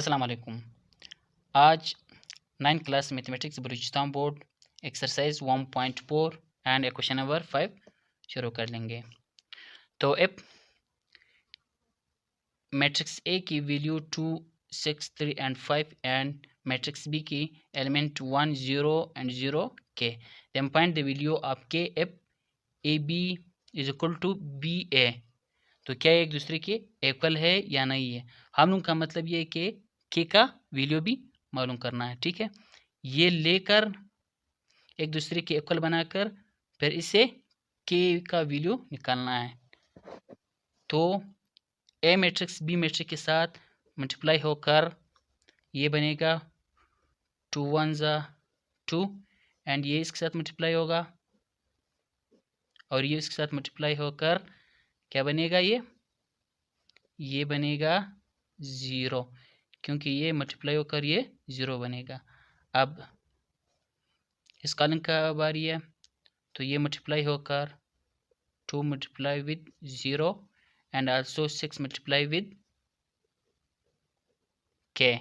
अस्सलाम वालेकुम। आज 9th class mathematics Balochistan board exercise 1.4 and question number 5 शुरू कर लेंगे। तो इफ मैट्रिक्स ए की value 2, 6, 3 and 5 and matrix B की element 1, 0 and 0 K, then find the value of K if A B is equal to B A. तो क्या एक दूसरे के इक्वल है या नहीं है। हम लोग का मतलब ये है कि के का वैल्यू भी मालूम करना है। ठीक है, ये लेकर एक दूसरे के इक्वल बनाकर फिर इसे के का वैल्यू निकालना है। तो ए मैट्रिक्स बी मैट्रिक्स के साथ मल्टीप्लाई होकर ये बनेगा 2 1 2 एंड ये इसके साथ मल्टीप्लाई होगा और ये इसके साथ मल्टीप्लाई होकर क्या बनेगा, ये बनेगा 0, क्योंकि ये मल्टीप्लाई होकर ये 0 बनेगा। अब इस कॉलम का बारी है, तो ये मल्टीप्लाई होकर 2 multiply with 0 and also 6 multiply with के।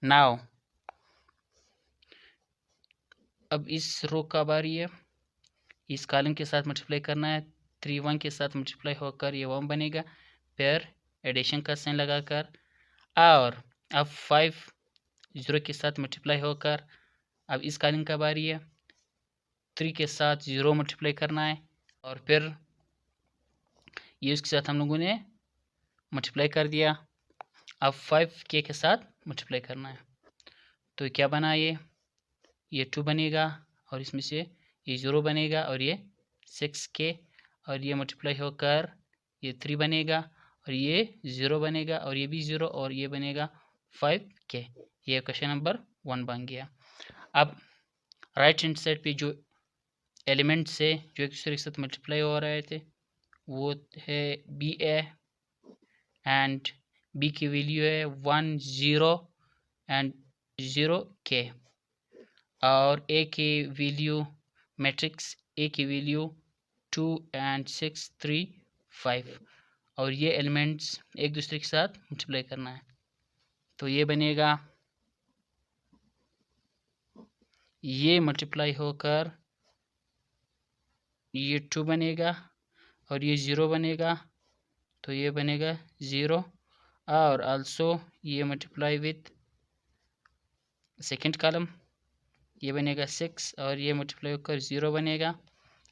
नाउ अब इस रो का बारी है, इस कॉलम के साथ मल्टीप्लाई करना है। 3 1 के साथ मल्टीप्लाई होकर ये 1 बनेगा, फिर एडिशन का साइन लगाकर, और अब 5 0 के साथ मल्टीप्लाई होकर, अब इस कॉलम का बारी है, 3 के साथ 0 मल्टीप्लाई करना है और फिर ये इसके साथ हम लोगों ने मल्टीप्लाई कर दिया। अब 5 के साथ मल्टीप्लाई करना है, तो क्या बना, ये 2 बनेगा और इसमें से ये 0 बनेगा और ये 6 के, और ये मल्टीप्लाई होकर ये 3 बनेगा और ये 0 बनेगा और ये भी 0 और ये बनेगा 5 के। ये क्वेश्चन नंबर 1 बन गया। अब राइट हैंड साइड पे जो एलिमेंट से जो एक दूसरे के साथ मल्टीप्लाई हो रहे थे वो है बी ए, एंड बी की वैल्यू है 1 0 एंड 0 के, और ए की वैल्यू मैट्रिक्स ए की वैल्यू 2 एंड 6 3 5, और ये एलिमेंट्स एक दूसरे के साथ मल्टीप्लाई करना है। तो ये बनेगा, ये मल्टीप्लाई होकर ये 2 बनेगा और ये 0 बनेगा, तो ये बनेगा 0, और आल्सो ये मल्टीप्लाई विथ सेकंड कॉलम, ये बनेगा 6 और ये मल्टीप्लाई होकर 0 बनेगा,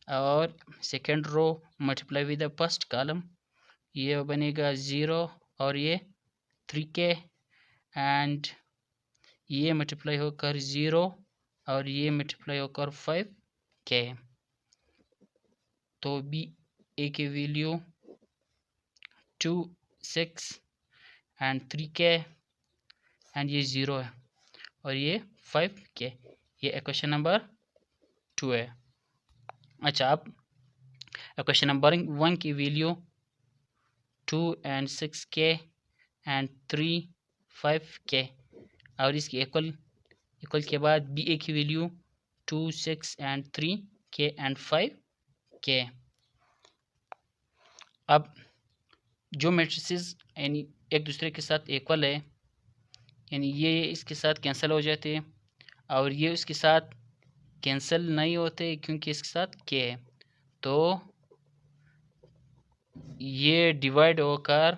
और second row multiply with the first column, ये बनेगा 0 और ये 3 के, एंड ये मल्टीप्लाई होकर 0 और ये मल्टीप्लाई होकर 5 के। तो बी ए की वैल्यू 2 6 एंड 3 के, एंड ये 0 है और ये 5 के। ये क्वेश्चन नंबर 2 है। अच्छा, अब क्वेश्चन नंबर 1 की वैल्यू 2 एंड 6 के एंड 3 5 के, और इसकी इक्वल के बाद बी ए की वैल्यू 2 6 एंड 3 के एंड 5 के। अब जो मैट्रिसेस यानी एक दूसरे के साथ इक्वल है, यानी ये इसके साथ कैंसिल हो जाते हैं और ये उसके साथ कैंसिल नहीं होते क्योंकि इसके साथ के है, तो ये डिवाइड होकर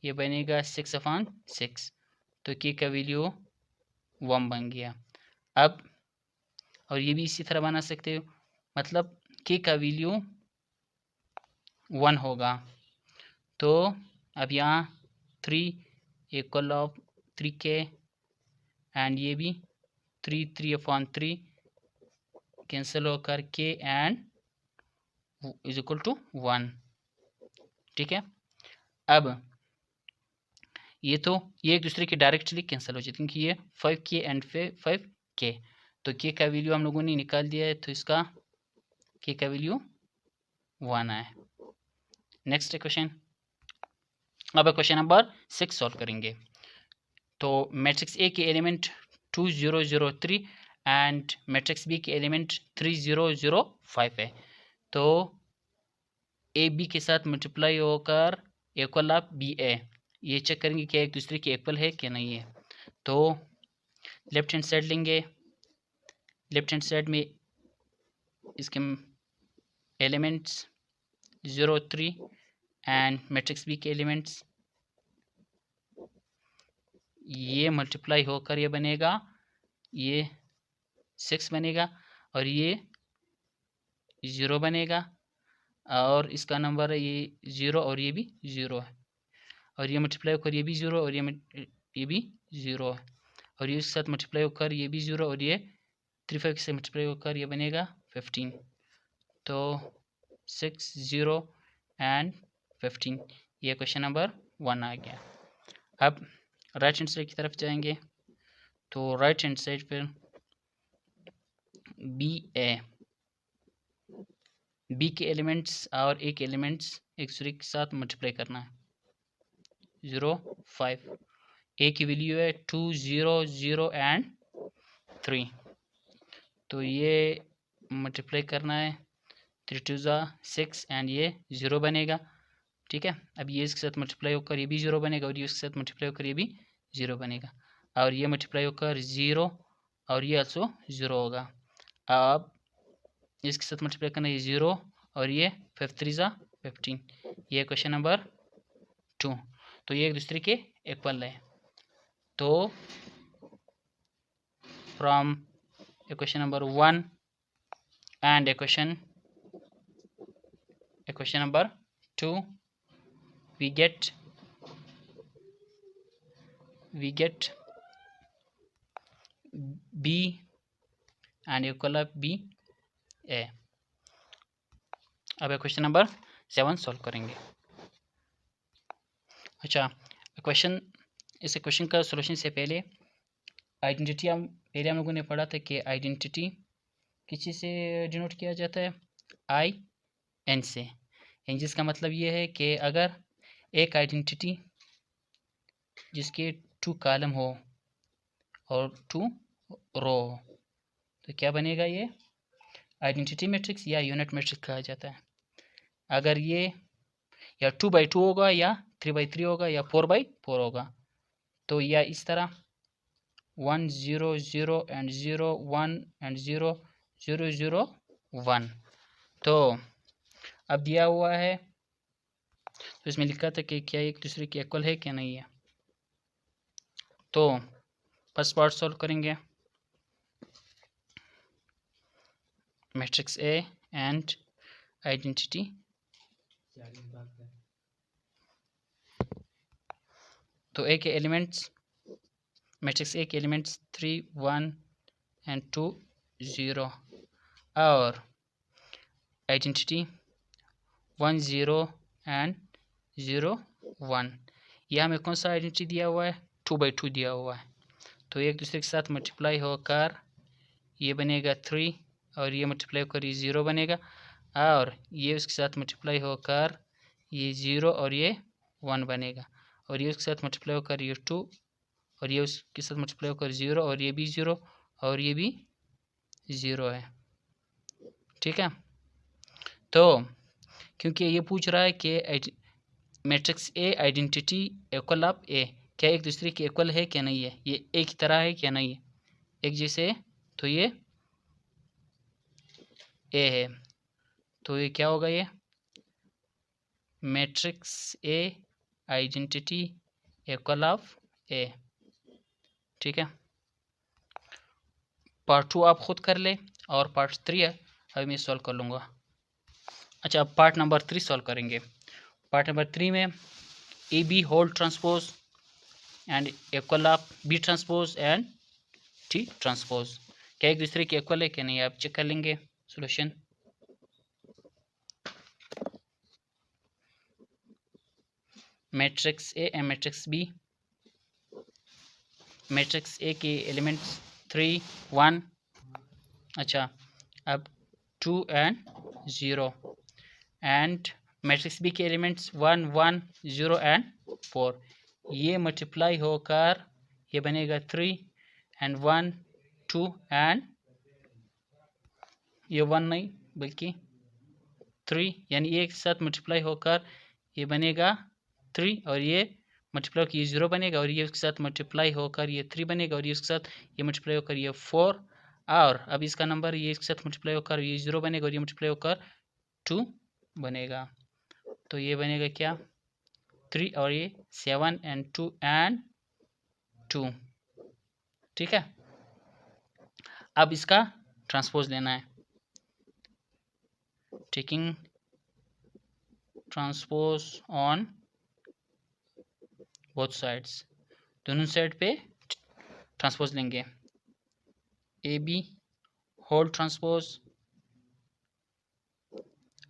ये बनेगा 6/6, तो के का वैल्यू 1 बन गया। अब और ये भी इसी तरह बना सकते हो, मतलब के का वैल्यू 1 होगा। तो अब यहाँ 3 इक्वल ऑफ 3 के, एंड ये भी 3/3 कैंसिल होकर के एंड इज इक्वल टू 1। ठीक है, अब ये एक दूसरे के डायरेक्टली कैंसिल हो जाते क्योंकि ये 5 के एंड 5 के, तो के का वैल्यू हम लोगों ने निकाल दिया है, तो इसका के का वैल्यू 1 है। नेक्स्ट क्वेश्चन, अब क्वेश्चन नंबर 6 सॉल्व करेंगे। तो मैट्रिक्स ए के एलिमेंट 2 0 0 3 एंड मैट्रिक्स बी के एलिमेंट 3 0 0 5 है। तो ए बी के साथ मल्टीप्लाई होकर इक्वल ऑफ बी ए, ये चेक करेंगे क्या एक दूसरे के इक्वल है क्या नहीं है। तो लेफ्ट हैंड साइड लेंगे, लेफ्ट हैंड साइड में इसके एलिमेंट्स 0 3 एंड मैट्रिक्स बी के एलिमेंट्स ये मल्टीप्लाई होकर ये बनेगा, ये 6 बनेगा और ये 0 बनेगा और इसका नंबर है ये 0 और ये भी 0 है और ये मल्टीप्लाई होकर ये भी 0 और ये भी 0 है और ये इसके साथ मल्टीप्लाई होकर ये भी 0 और ये 3 5 से मल्टीप्लाई होकर ये बनेगा 15। तो 6 0 एंड 15 ये क्वेश्चन नंबर 1 आ गया। अब राइट हैंड साइड की तरफ जाएंगे तो राइट हैंड साइड पर बी के एलिमेंट्स और ए के एलिमेंट्स एक दूसरे के साथ मल्टीप्लाई करना है। 0 5 ए की वैल्यू है 2 0 0 एंड 3 तो ये मल्टीप्लाई करना है 3 2 6 एंड ये 0 बनेगा। ठीक है, अब ये इसके साथ मल्टीप्लाई होकर ये भी 0 बनेगा और ये इसके साथ मल्टीप्लाई होकर ये भी 0 बनेगा और ये मल्टीप्लाई होकर 0 और ये आल्सो 0 होगा। अब इसके साथ मल्टीप्लाई करना ये 0 और ये 5 3 15 ये क्वेश्चन नंबर 2। तो ये एक दूसरे के इक्वल है। तो from question number 1 and question number 2 we get B and equal of B A। अब क्वेश्चन नंबर 7 सॉल्व करेंगे। अच्छा, इस क्वेश्चन का सॉल्यूशन से पहले आइडेंटिटी हम लोगों ने पढ़ा था कि आइडेंटिटी किस चीज़ से डिनोट किया जाता है, IN से, जिसका मतलब ये है कि अगर एक आइडेंटिटी जिसके 2 कॉलम हो और 2 रो हो तो क्या बनेगा, ये आइडेंटिटी मैट्रिक्स या यूनिट मैट्रिक्स कहा जाता है। अगर ये या 2 बाई 2 होगा या 3 बाई 3 होगा या 4 बाई 4 होगा तो या इस तरह 1 0 0 एंड 0 1 एंड 0 0 0 1। तो अब दिया हुआ है तो इसमें लिखा था कि क्या एक दूसरे के इक्वल है क्या नहीं है। तो फर्स्ट पार्ट सॉल्व करेंगे, मैट्रिक्स ए एंड आइडेंटिटी। तो ए के एलिमेंट्स, मैट्रिक्स ए के एलिमेंट्स 3 1 एंड 2 0 और आइडेंटिटी 1 0 एंड 0 1। यह हमें कौन सा आइडेंटिटी दिया हुआ है, 2 बाई 2 दिया हुआ है। तो एक दूसरे के साथ मल्टीप्लाई होकर ये बनेगा 3 और ये मल्टीप्लाई होकर ये 0 बनेगा और ये उसके साथ मल्टीप्लाई होकर ये 0 और ये 1 बनेगा और ये उसके साथ मल्टीप्लाई होकर ये 2 और ये उसके साथ मल्टीप्लाई होकर 0 और ये भी 0 और ये भी 0 है। ठीक है, तो क्योंकि ये पूछ रहा है कि matrix A identity equal of A, क्या एक दूसरे के इक्वल है क्या नहीं है, ये एक ही तरह है क्या नहीं है, एक जैसे है, तो ये ए है। तो ये क्या होगा, ये matrix A identity equal of A. ठीक है, पार्ट 2 आप खुद कर ले और पार्ट 3 है अभी मैं सॉल्व कर लूँगा। अच्छा, अब पार्ट नंबर 3 सॉल्व करेंगे। पार्ट नंबर 3 में A B whole transpose and equal of B transpose and T transpose, क्या एक दूसरे के इक्वल है क्या नहीं, आप चेक कर लेंगे solution. Matrix A and matrix B, matrix A के एलिमेंट्स 3 1, अच्छा अब 2 एंड 0 एंड मैट्रिक्स बी के एलिमेंट्स 1 1 0 एंड 4, ये मल्टीप्लाई होकर ये बनेगा 3 एंड 1 2 एंड ये 1 नहीं बल्कि 3, यानी एक साथ मल्टीप्लाई होकर ये बनेगा 3 और ये मल्टीप्लाई होकर ये 0 बनेगा और ये उसके साथ मल्टीप्लाई होकर ये 3 बनेगा और ये उसके साथ ये मल्टीप्लाई होकर ये 4 और अब इसका नंबर ये इसके साथ मल्टीप्लाई होकर ये 0 बनेगा और ये मल्टीप्लाई होकर 2 बनेगा। तो ये बनेगा क्या 3 और ये 7 and 2 and 2। ठीक है, अब इसका ट्रांसपोज लेना है। Taking transpose on both sides, दोनों साइड पे ट्रांसपोज लेंगे। ए बी होल ट्रांसपोज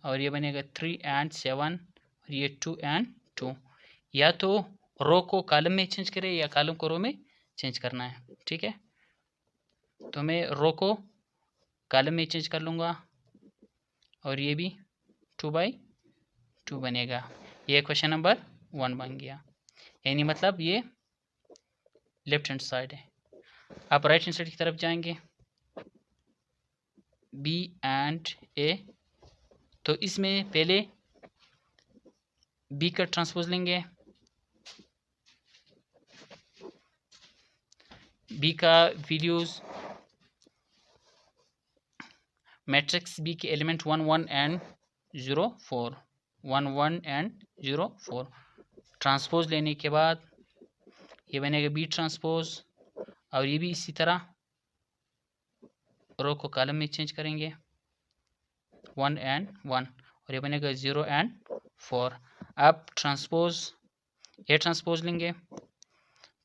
और ये बनेगा 3 and 7 और ये 2 and 2। या तो रो को कॉलम में चेंज करें या कॉलम को रो में चेंज करना है। ठीक है, तो मैं रो को कॉलम में चेंज कर लूँगा और ये भी 2/2 बनेगा। ये क्वेश्चन नंबर 1 बन गया, यानी मतलब ये लेफ्ट हैंड साइड है। आप राइट हैंड साइड की तरफ जाएंगे बी एंड ए, तो इसमें पहले बी का ट्रांसपोज लेंगे। बी का वैल्यूज मैट्रिक्स बी के एलिमेंट 1 1 and 0 4 1 1 and 0 4। ट्रांसपोज लेने के बाद ये बनेगा बी ट्रांसपोज और ये भी इसी तरह रो को कॉलम में चेंज करेंगे 1 and 1 और ये बनेगा 0 and 4। अब ट्रांसपोज ए ट्रांसपोज लेंगे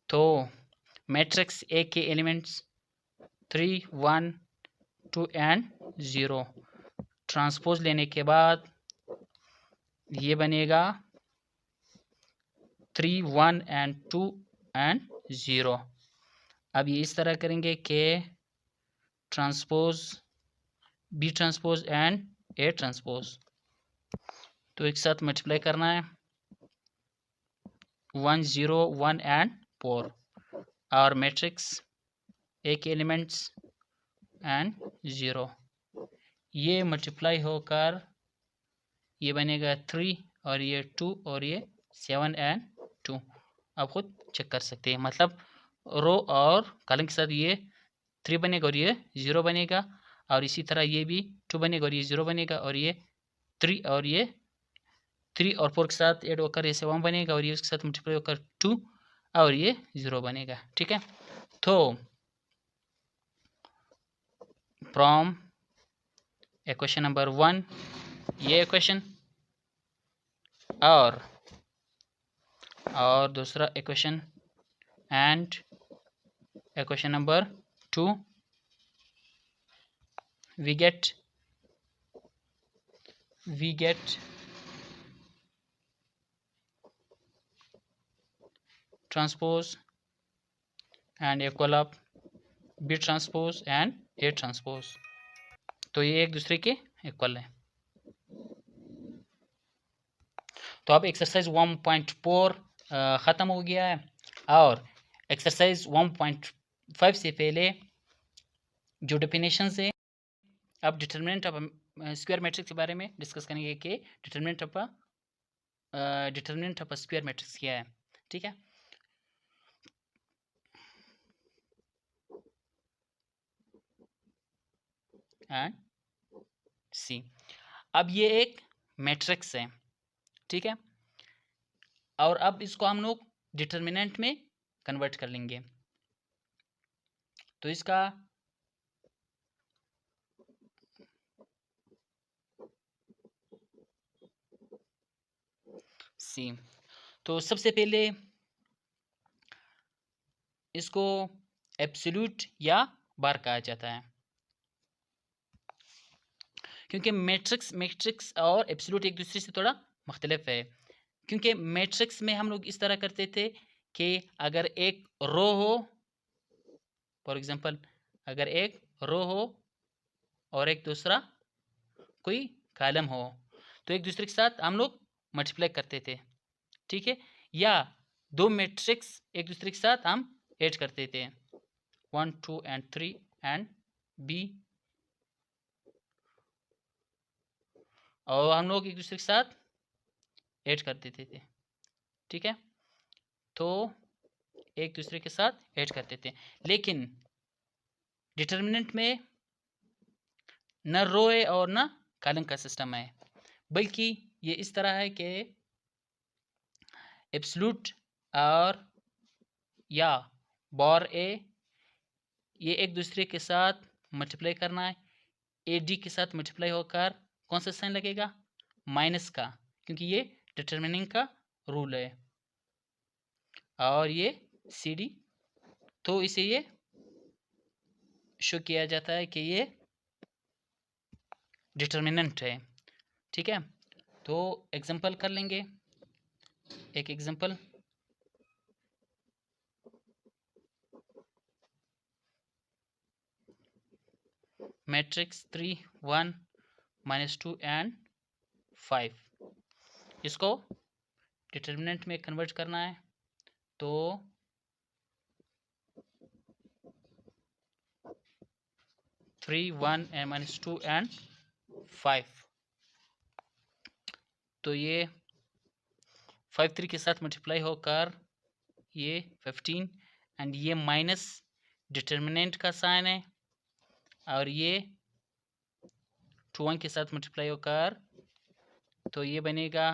तो मैट्रिक्स ए के एलिमेंट्स 3 1 2 and 0। ट्रांसपोज लेने के बाद ये बनेगा 3 1 and 2 and 0। अब ये इस तरह करेंगे कि transpose B transpose and A transpose, तो एक साथ मल्टीप्लाई करना है 1 0 1 and 4 और मैट्रिक्स ए के एलिमेंट्स एंड 0। ये मल्टीप्लाई होकर ये बनेगा 3 और ये 2 और ये 7 and 2। आप खुद चेक कर सकते हैं, मतलब रो और कॉलम के साथ ये 3 बनेगा और ये 0 बनेगा और इसी तरह ये भी 2 बनेगा और ये 0 बनेगा और ये 3 और ये 3 और 4 के साथ ऐड होकर ये 7 बनेगा और ये उसके साथ मल्टीप्लाई होकर 2 और ये 0 बनेगा। ठीक है, तो फ्रॉम इक्वेशन नंबर 1 ये इक्वेशन और दूसरा equation and equation number 2 we get transpose and equal of B transpose and A transpose, तो ये एक दूसरे के इक्वल है। तो अब एक्सरसाइज 1.4 ख़त्म हो गया है और एक्सरसाइज 1.5 से पहले जो डेफिनेशन है अब डिटर्मिनेंट ऑफ स्क्वायर मैट्रिक्स के बारे में डिस्कस करेंगे कि डिटर्मिनेंट ऑफ स्क्वायर मैट्रिक्स क्या है। ठीक है, एंड सी, अब ये एक मैट्रिक्स है। ठीक है, और अब इसको हम लोग डिटर्मिनेंट में कन्वर्ट कर लेंगे। तो इसका सी, तो सबसे पहले इसको एब्सोल्यूट या बार कहा जाता है, क्योंकि मैट्रिक्स और एब्सोल्यूट एक दूसरे से थोड़ा मुख्तलिफ है। क्योंकि मैट्रिक्स में हम लोग इस तरह करते थे कि अगर एक रो हो, फॉर एग्जांपल अगर एक रो हो और एक दूसरा कोई कॉलम हो तो एक दूसरे के साथ हम लोग मल्टीप्लाई करते थे। ठीक है, या दो मैट्रिक्स एक दूसरे के साथ हम ऐड करते थे 1 2 and 3 एंड बी, और हम लोग एक दूसरे के साथ ऐड कर देते थे। ठीक है, तो एक दूसरे के साथ ऐड करते थे। लेकिन डिटर्मिनेंट में न रो है और न कॉलम का सिस्टम है, बल्कि ये इस तरह है कि एब्सोल्यूट और या बार ए ये एक दूसरे के साथ मल्टीप्लाई करना है। ए डी के साथ मल्टीप्लाई होकर कौन सा साइन लगेगा? माइनस का, क्योंकि ये डिटरमिनिंग का रूल है। और ये सी डी, तो इसे ये शो किया जाता है कि ये डिटर्मिनेंट है। ठीक है, तो एग्जांपल कर लेंगे। एक एग्जांपल, मैट्रिक्स 3 1 -2 एंड 5, इसको डिटर्मिनेंट में कन्वर्ट करना है। तो 3 1 and -2 and 5, तो ये 5 3 के साथ मल्टीप्लाई होकर ये 15, एंड ये माइनस डिटर्मिनेंट का साइन है, और ये 2 1 के साथ मल्टीप्लाई होकर तो ये बनेगा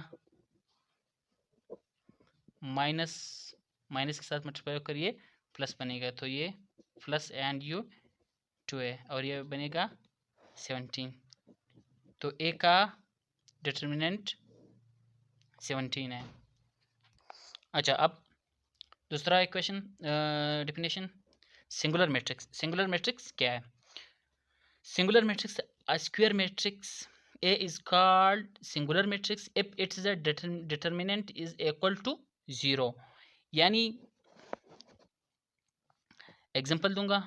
माइनस के साथ मल्टीप्लाई होकर ये प्लस बनेगा, तो ये प्लस एंड यू 2 है, और ये बनेगा 17। तो ए का डिटर्मिनेंट 17 है। अच्छा, अब दूसरा equation definition, singular matrix. Singular matrix क्या है? Singular matrix, a square matrix A is called singular matrix if its determinant is equal to 0। यानी एग्जांपल दूंगा,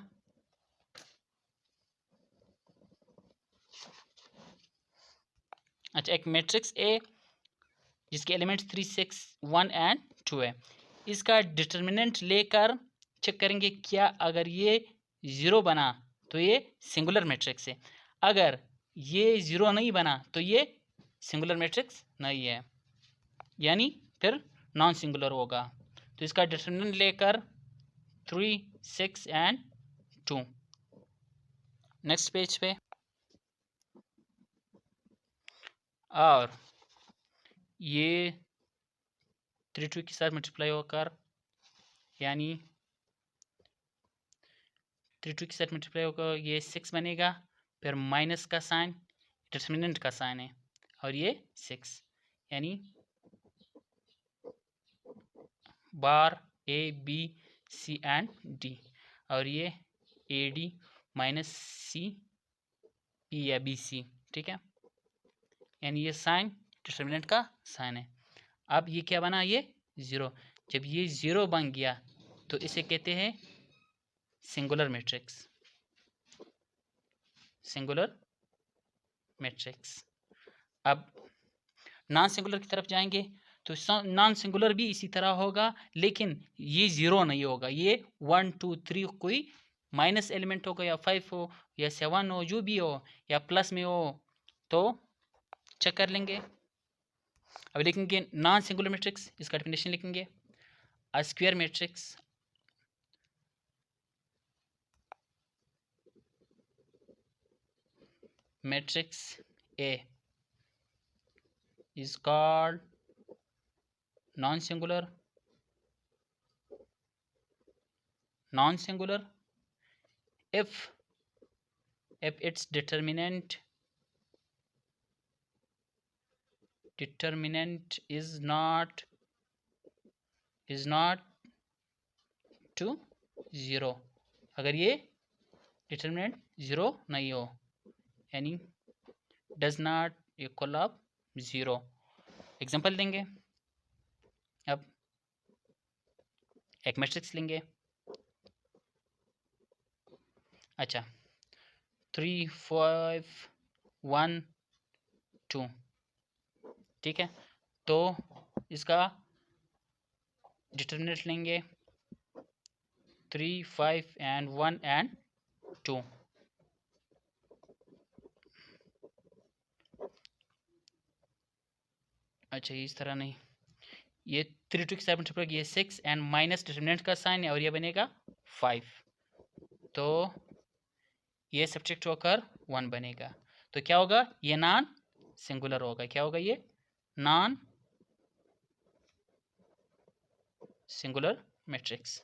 अच्छा, एक मैट्रिक्स ए जिसके एलिमेंट्स 3 6 1 एंड 2 है, इसका डिटर्मिनेंट लेकर चेक करेंगे क्या अगर ये 0 बना तो ये सिंगुलर मैट्रिक्स है, अगर ये 0 नहीं बना तो ये सिंगुलर मैट्रिक्स नहीं है, यानी फिर नॉन सिंगुलर होगा। तो इसका डिटर्मिनेंट लेकर 3 6 एंड 2। नेक्स्ट पेज पे, और ये 3 2 के साथ मल्टीप्लाई होकर, यानी 3 2 के साथ मल्टीप्लाई होकर ये 6 बनेगा, फिर माइनस का साइन डिटर्मिनेंट का साइन है, और ये 6, यानी bar A B C and D, और ये A D minus C P या बी सी। ठीक है, यानी ये साइन डिटर्मिनेंट का साइन है। अब ये क्या बना? ये 0। जब ये 0 बन गया तो इसे कहते हैं सिंगुलर मैट्रिक्स। Singular matrix. अब नॉन सिंगुलर की तरफ जाएंगे तो नॉन सिंगुलर भी इसी तरह होगा, लेकिन ये 0 नहीं होगा, ये 1 2 3 कोई माइनस एलिमेंट होगा, या 5 हो या 7 हो, जो भी हो, या प्लस में हो, तो चेक कर लेंगे। अब लिखेंगे नॉन सिंगुलर मैट्रिक्स, इसका डेफिनेशन लिखेंगे, a square matrix matrix A is called non-singular if its determinant is not to 0, अगर ये डिटर्मिनेंट 0 नहीं हो, यानी does not equal of 0। Example देंगे। अब एक मैट्रिक्स लेंगे, अच्छा, 3 5 1 2, ठीक है, तो इसका डिटर्मिनेंट लेंगे 3 5 एंड 1 एंड 2। अच्छा, इस तरह नहीं, ये 3 2 के साथ मल्टीप्लाई ये 6 एंड माइनस डिटरमिनेंट का साइन है और ये बनेगा 5, तो ये सब्ट्रैक्ट होकर 1 बनेगा। तो क्या होगा, ये नॉन सिंगुलर होगा। क्या होगा, ये नॉन सिंगुलर मैट्रिक्स।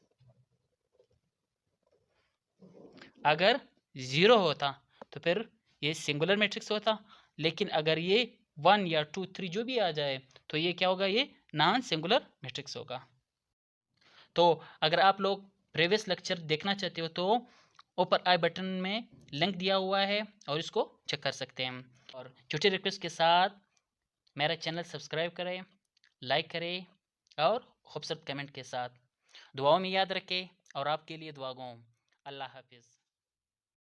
अगर 0 होता तो फिर ये सिंगुलर मैट्रिक्स होता, लेकिन अगर ये 1 या 2 3 जो भी आ जाए तो ये क्या होगा, ये नॉन सिंगुलर मैट्रिक्स होगा। तो अगर आप लोग प्रीवियस लेक्चर देखना चाहते हो तो ऊपर आई बटन में लिंक दिया हुआ है और इसको चेक कर सकते हैं। और छोटी रिक्वेस्ट के साथ मेरा चैनल सब्सक्राइब करें, लाइक करें और खूबसूरत कमेंट के साथ दुआओं में याद रखें और आपके लिए दुआ गो। अल्लाह हाफिज़।